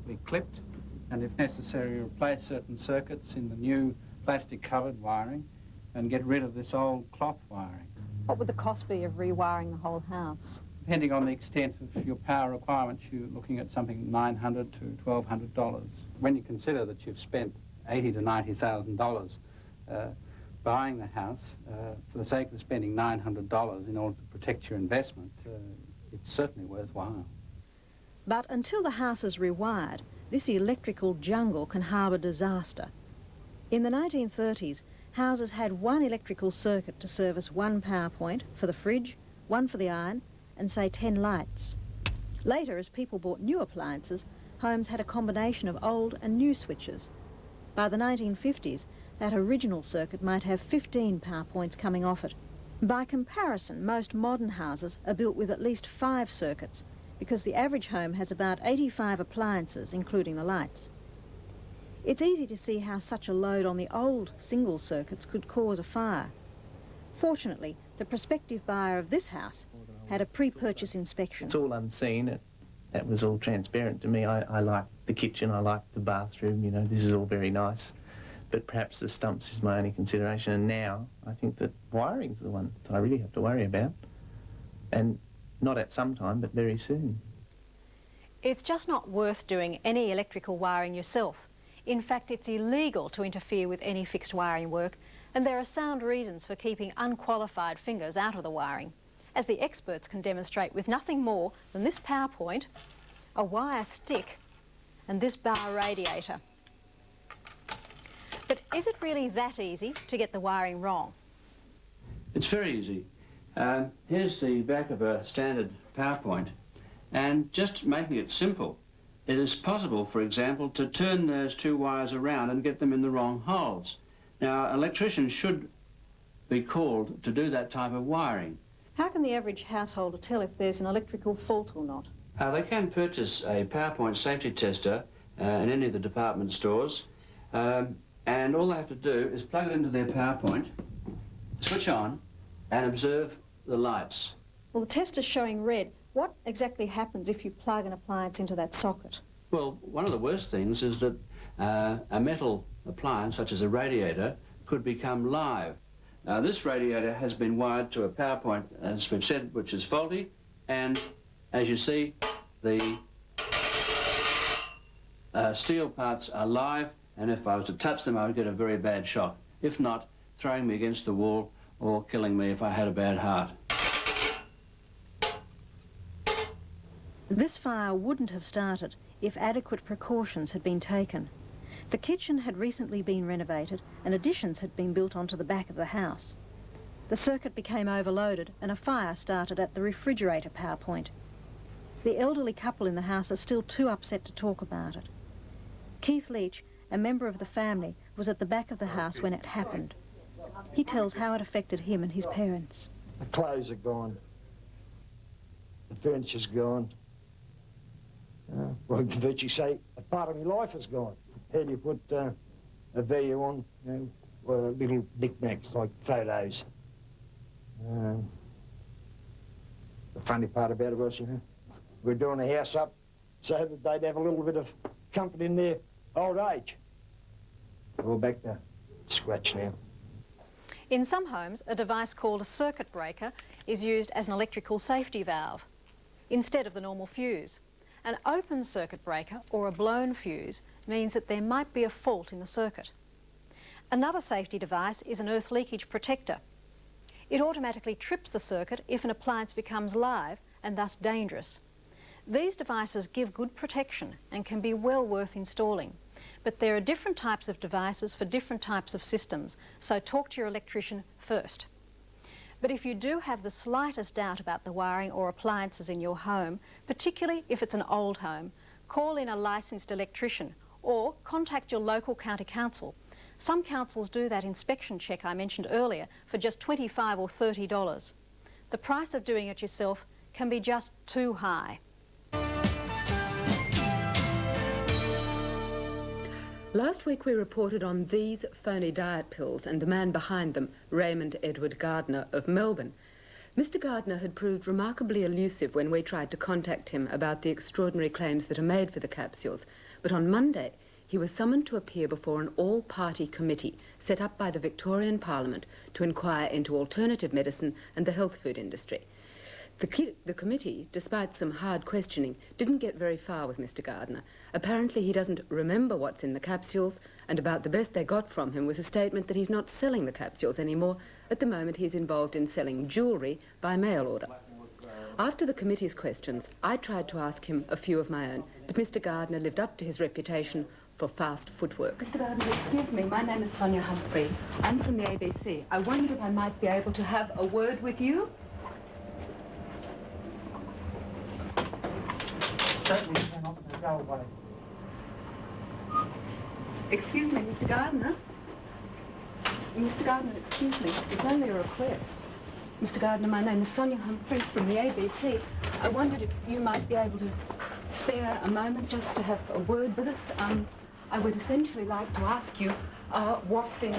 be clipped and, if necessary, replace certain circuits in the new plastic-covered wiring and get rid of this old cloth wiring. What would the cost be of rewiring the whole house? Depending on the extent of your power requirements, you're looking at something $900 to $1,200. When you consider that you've spent $80,000 to $90,000 buying the house for the sake of spending $900 in order to protect your investment, it's certainly worthwhile. But until the house is rewired, this electrical jungle can harbour disaster. In the 1930s, houses had one electrical circuit to service one power point for the fridge, one for the iron, and say 10 lights. Later, as people bought new appliances, homes had a combination of old and new switches. By the 1950s, that original circuit might have 15 power points coming off it. By comparison, most modern houses are built with at least 5 circuits, because the average home has about 85 appliances, including the lights. It's easy to see how such a load on the old single circuits could cause a fire. Fortunately, the prospective buyer of this house had a pre-purchase inspection. It's all unseen. That was all transparent to me. I like the kitchen, I like the bathroom, you know, this is all very nice. But perhaps the stumps is my only consideration, and now I think that wiring's the one that I really have to worry about. And not at some time, but very soon. It's just not worth doing any electrical wiring yourself. In fact, it's illegal to interfere with any fixed wiring work, and there are sound reasons for keeping unqualified fingers out of the wiring, as the experts can demonstrate with nothing more than this power point, a wire stick, and this bar radiator. But is it really that easy to get the wiring wrong? It's very easy. Here's the back of a standard PowerPoint, and just making it simple, it is possible, for example, to turn those 2 wires around and get them in the wrong holes. Now, an electrician should be called to do that type of wiring. How can the average householder tell if there's an electrical fault or not? They can purchase a PowerPoint safety tester in any of the department stores, and all they have to do is plug it into their PowerPoint, switch on, and observe the lights. Well, the test is showing red. What exactly happens if you plug an appliance into that socket? Well, one of the worst things is that a metal appliance, such as a radiator, could become live. This radiator has been wired to a PowerPoint, as we've said, which is faulty, and as you see, the steel parts are live, and if I was to touch them, I would get a very bad shock. If not, throwing me against the wall or killing me if I had a bad heart. This fire wouldn't have started if adequate precautions had been taken. The kitchen had recently been renovated and additions had been built onto the back of the house. The circuit became overloaded and a fire started at the refrigerator power point. The elderly couple in the house are still too upset to talk about it. Keith Leach, a member of the family, was at the back of the house when it happened. He tells how it affected him and his parents. The clothes are gone. The furniture's gone. Well, I can virtually say a part of my life is gone. How do you put a value on, you know, little knickknacks like photos? The funny part about it was, you know, we're doing the house up so that they'd have a little bit of comfort in their old age. We're all back to scratch now. In some homes, a device called a circuit breaker is used as an electrical safety valve instead of the normal fuse. An open circuit breaker or a blown fuse means that there might be a fault in the circuit. Another safety device is an earth leakage protector. It automatically trips the circuit if an appliance becomes live and thus dangerous. These devices give good protection and can be well worth installing. But there are different types of devices for different types of systems, so talk to your electrician first. But if you do have the slightest doubt about the wiring or appliances in your home, particularly if it's an old home, call in a licensed electrician or contact your local county council. Some councils do that inspection check I mentioned earlier for just $25 or $30. The price of doing it yourself can be just too high. Last week we reported on these phony diet pills and the man behind them, Raymond Edward Gardner of Melbourne. Mr. Gardner had proved remarkably elusive when we tried to contact him about the extraordinary claims that are made for the capsules, But on Monday, he was summoned to appear before an all-party committee set up by the Victorian Parliament to inquire into alternative medicine and the health food industry. The committee, despite some hard questioning, didn't get very far with Mr. Gardner. Apparently he doesn't remember what's in the capsules, and about the best they got from him was a statement that he's not selling the capsules anymore. At the moment he's involved in selling jewellery by mail order. After the committee's questions, I tried to ask him a few of my own, but Mr. Gardner lived up to his reputation for fast footwork. Mr. Gardner, excuse me, my name is Sonia Humphrey. I'm from the ABC. I wondered if I might be able to have a word with you. Certainly you're not going to go away. Excuse me, Mr. Gardner. Mr. Gardner, excuse me. It's only a request. Mr. Gardner, my name is Sonia Humphrey from the ABC. I wondered if you might be able to spare a moment just to have a word with us. I would essentially like to ask you what's in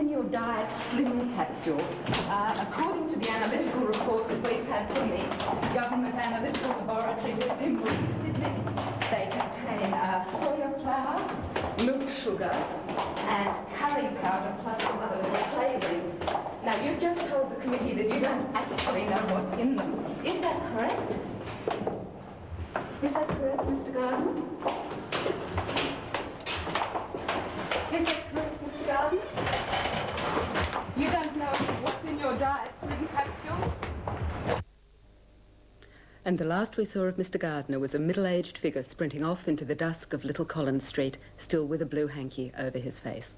your diet slim capsules. According to the analytical report that we've had from the government analytical laboratories at Pimble, they contain soya flour, milk sugar, and curry powder plus some other flavouring. Now, you've just told the committee that you don't actually know what's in them. Is that correct? Is that correct, Mr. Gardner? Is that correct, Mr. Gardner? You don't know what's in your diet slim capsules? And the last we saw of Mr. Gardner was a middle-aged figure sprinting off into the dusk of Little Collins Street, still with a blue hanky over his face.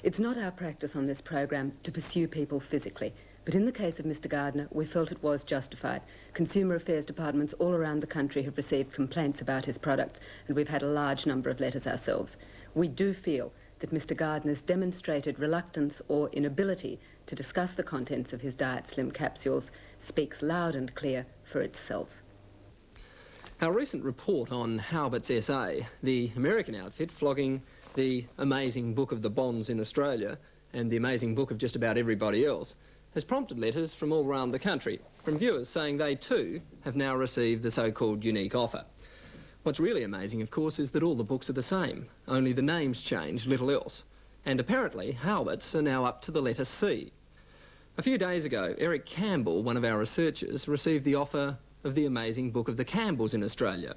It's not our practice on this program to pursue people physically, but in the case of Mr. Gardner, we felt it was justified. Consumer Affairs departments all around the country have received complaints about his products, and we've had a large number of letters ourselves. We do feel that Mr. Gardner's demonstrated reluctance or inability to discuss the contents of his Diet Slim capsules speaks loud and clear for itself. Our recent report on Halbert's SA, the American outfit flogging the amazing book of the bonds in Australia and the amazing book of just about everybody else, has prompted letters from all around the country, from viewers saying they too have now received the so-called unique offer. What's really amazing, of course, is that all the books are the same, only the names change, little else. And apparently, Halbert's are now up to the letter C. A few days ago, Eric Campbell, one of our researchers, received the offer of the amazing book of the Campbells in Australia.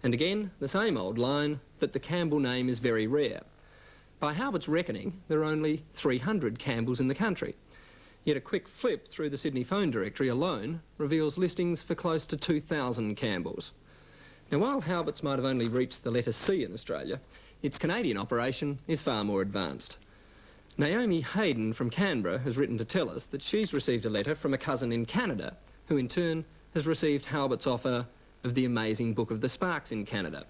And again, the same old line that the Campbell name is very rare. By Halbert's reckoning, there are only 300 Campbells in the country. Yet a quick flip through the Sydney phone directory alone reveals listings for close to 2,000 Campbells. Now, while Halbert's might have only reached the letter C in Australia, its Canadian operation is far more advanced. Naomi Hayden from Canberra has written to tell us that she's received a letter from a cousin in Canada, who in turn has received Halbert's offer of the amazing book of the Sparks in Canada.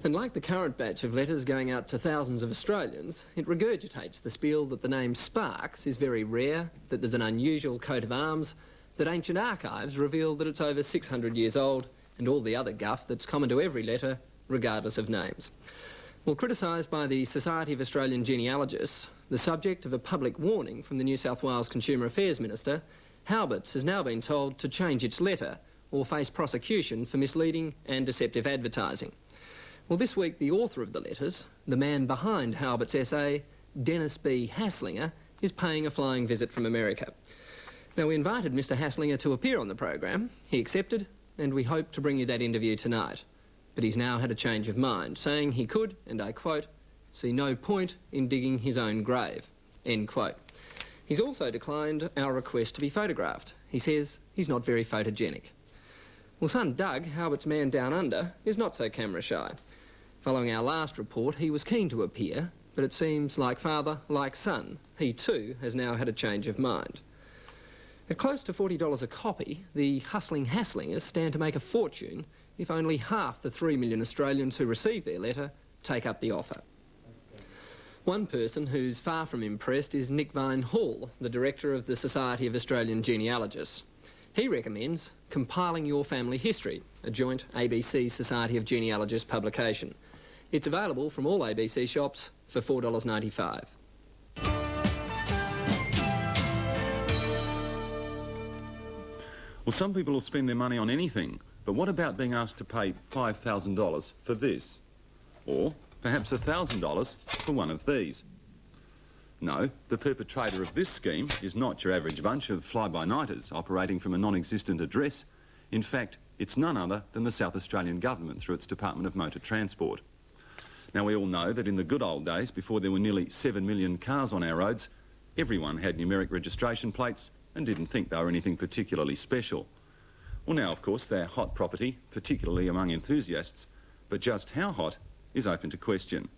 And like the current batch of letters going out to thousands of Australians, it regurgitates the spiel that the name Sparks is very rare, that there's an unusual coat of arms, that ancient archives reveal that it's over 600 years old, and all the other guff that's common to every letter, regardless of names. Well, criticised by the Society of Australian Genealogists, the subject of a public warning from the New South Wales Consumer Affairs Minister, Halbert's has now been told to change its letter or face prosecution for misleading and deceptive advertising. Well, this week the author of the letters, the man behind Halbert's SA, Dennis B. Hasslinger, is paying a flying visit from America. Now, we invited Mr. Hasslinger to appear on the program. He accepted, and we hope to bring you that interview tonight. But he's now had a change of mind, saying he could, and I quote, see no point in digging his own grave, end quote. He's also declined our request to be photographed. He says he's not very photogenic. Well, son Doug, Halbert's man down under, is not so camera shy. Following our last report, he was keen to appear, but it seems like father, like son, he too has now had a change of mind. At close to $40 a copy, the hustling Hasslingers stand to make a fortune if only half the 3 million Australians who receive their letter take up the offer. One person who's far from impressed is Nick Vine Hall, the director of the Society of Australian Genealogists. He recommends Compiling Your Family History, a joint ABC Society of Genealogists publication. It's available from all ABC shops for $4.95. Well, some people will spend their money on anything, But what about being asked to pay $5,000 for this? Or perhaps $1,000 for one of these? No, the perpetrator of this scheme is not your average bunch of fly-by-nighters operating from a non-existent address. In fact, it's none other than the South Australian Government through its Department of Motor Transport. Now, we all know that in the good old days, before there were nearly 7 million cars on our roads, everyone had numeric registration plates and didn't think they were anything particularly special. Well, now, of course, they're hot property, particularly among enthusiasts, but just how hot is open to question.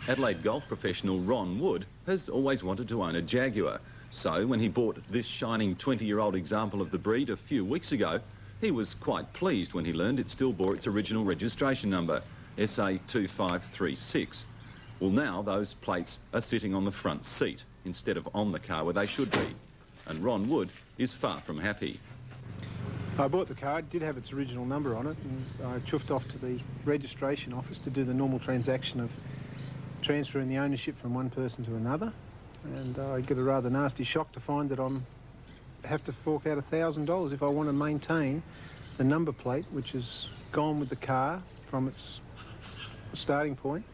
Adelaide golf professional Ron Wood has always wanted to own a Jaguar, so when he bought this shining 20-year-old example of the breed a few weeks ago, he was quite pleased when he learned it still bore its original registration number, SA2536. Well, now those plates are sitting on the front seat instead of on the car where they should be, and Ron Wood is far from happy. I bought the car, it did have its original number on it, and I chuffed off to the registration office to do the normal transaction of transferring the ownership from one person to another, and I get a rather nasty shock to find that I have to fork out $1,000 if I want to maintain the number plate, which is gone with the car from its starting point,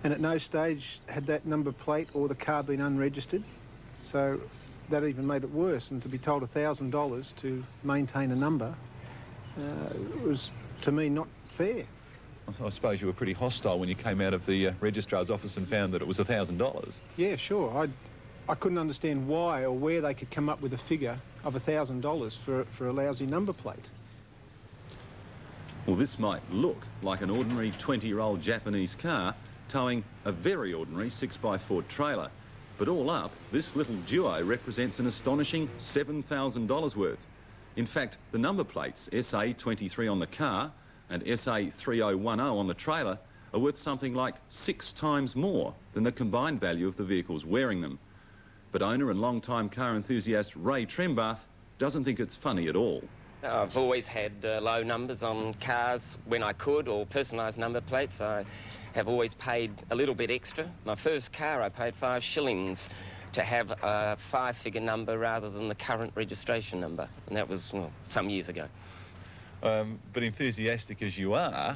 and at no stage had that number plate or the car been unregistered, so that even made it worse. And to be told $1,000 to maintain a number was, to me, not fair. I suppose you were pretty hostile when you came out of the registrar's office and found that it was $1,000. Yeah, sure. I couldn't understand why or where they could come up with a figure of $1,000 for a lousy number plate. Well, this might look like an ordinary 20-year-old Japanese car towing a very ordinary 6x4 trailer, but all up, this little duo represents an astonishing $7,000 worth. In fact, the number plates SA23 on the car and SA3010 on the trailer are worth something like 6 times more than the combined value of the vehicles wearing them. But owner and long-time car enthusiast Ray Trembath doesn't think it's funny at all. I've always had low numbers on cars when I could, or personalised number plates. I have always paid a little bit extra. My first car I paid 5 shillings to have a 5-figure number rather than the current registration number, and that was, well, some years ago. But enthusiastic as you are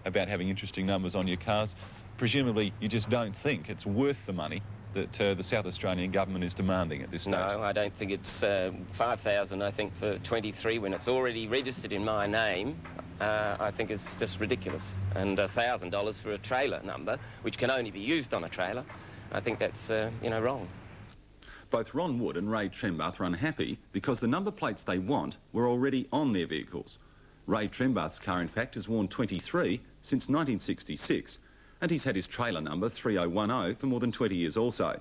about having interesting numbers on your cars, presumably you just don't think it's worth the money that the South Australian Government is demanding at this stage. No, I don't think it's $5,000, I think, for 23 when it's already registered in my name. I think it's just ridiculous. And $1,000 for a trailer number, which can only be used on a trailer, I think that's, you know, wrong. Both Ron Wood and Ray Trembath are unhappy because the number plates they want were already on their vehicles. Ray Trembath's car, in fact, has worn 23 since 1966, and he's had his trailer number 3010 for more than 20 years also.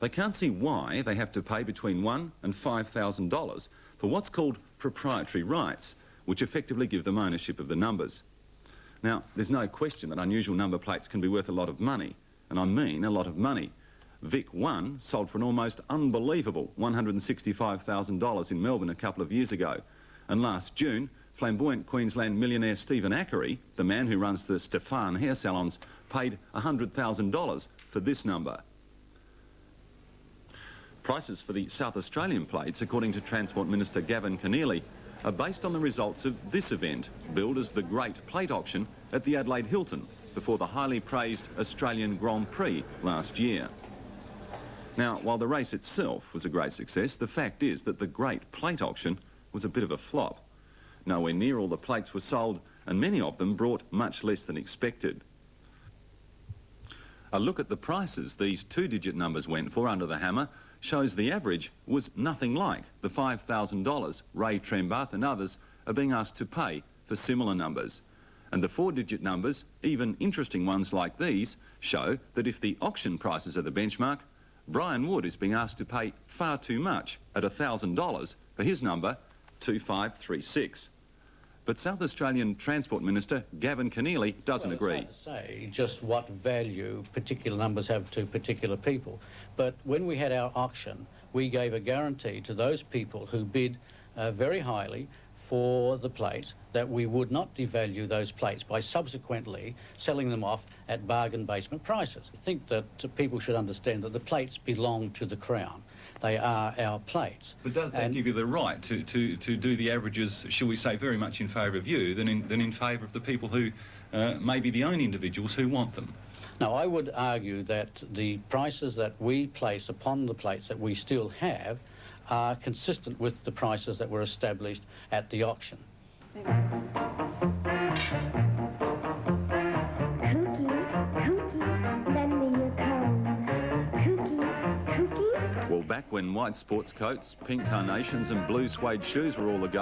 They can't see why they have to pay between $1,000 and $5,000 for what's called proprietary rights, which effectively give them ownership of the numbers. Now, there's no question that unusual number plates can be worth a lot of money, and I mean a lot of money. Vic 1 sold for an almost unbelievable $165,000 in Melbourne a couple of years ago. And last June, flamboyant Queensland millionaire Stephen Ackery, the man who runs the Stefan hair salons, paid $100,000 for this number. Prices for the South Australian plates, according to Transport Minister Gavin Keneally, are based on the results of this event, billed as the Great Plate Auction at the Adelaide Hilton before the highly praised Australian Grand Prix last year. Now, while the race itself was a great success, the fact is that the Great Plate Auction was a bit of a flop. Nowhere near all the plates were sold, and many of them brought much less than expected. A look at the prices these 2-digit numbers went for under the hammer shows the average was nothing like the $5,000 Ray Trembath and others are being asked to pay for similar numbers. And the 4-digit numbers, even interesting ones like these, show that if the auction prices are the benchmark, Brian Wood is being asked to pay far too much at $1,000 for his number 2536. But South Australian Transport Minister Gavin Keneally doesn't agree. It's hard to say just what value particular numbers have to particular people. But when we had our auction, we gave a guarantee to those people who bid very highly for the plates that we would not devalue those plates by subsequently selling them off at bargain basement prices. I think that people should understand that the plates belong to the Crown. they are our plates. But does that give you the right to do the averages, shall we say, very much in favour of you than in favour of the people who may be the only individuals who want them? Now, I would argue that the prices that we place upon the plates that we still have are consistent with the prices that were established at the auction. Well, back when white sports coats, pink carnations and blue suede shoes were all the go,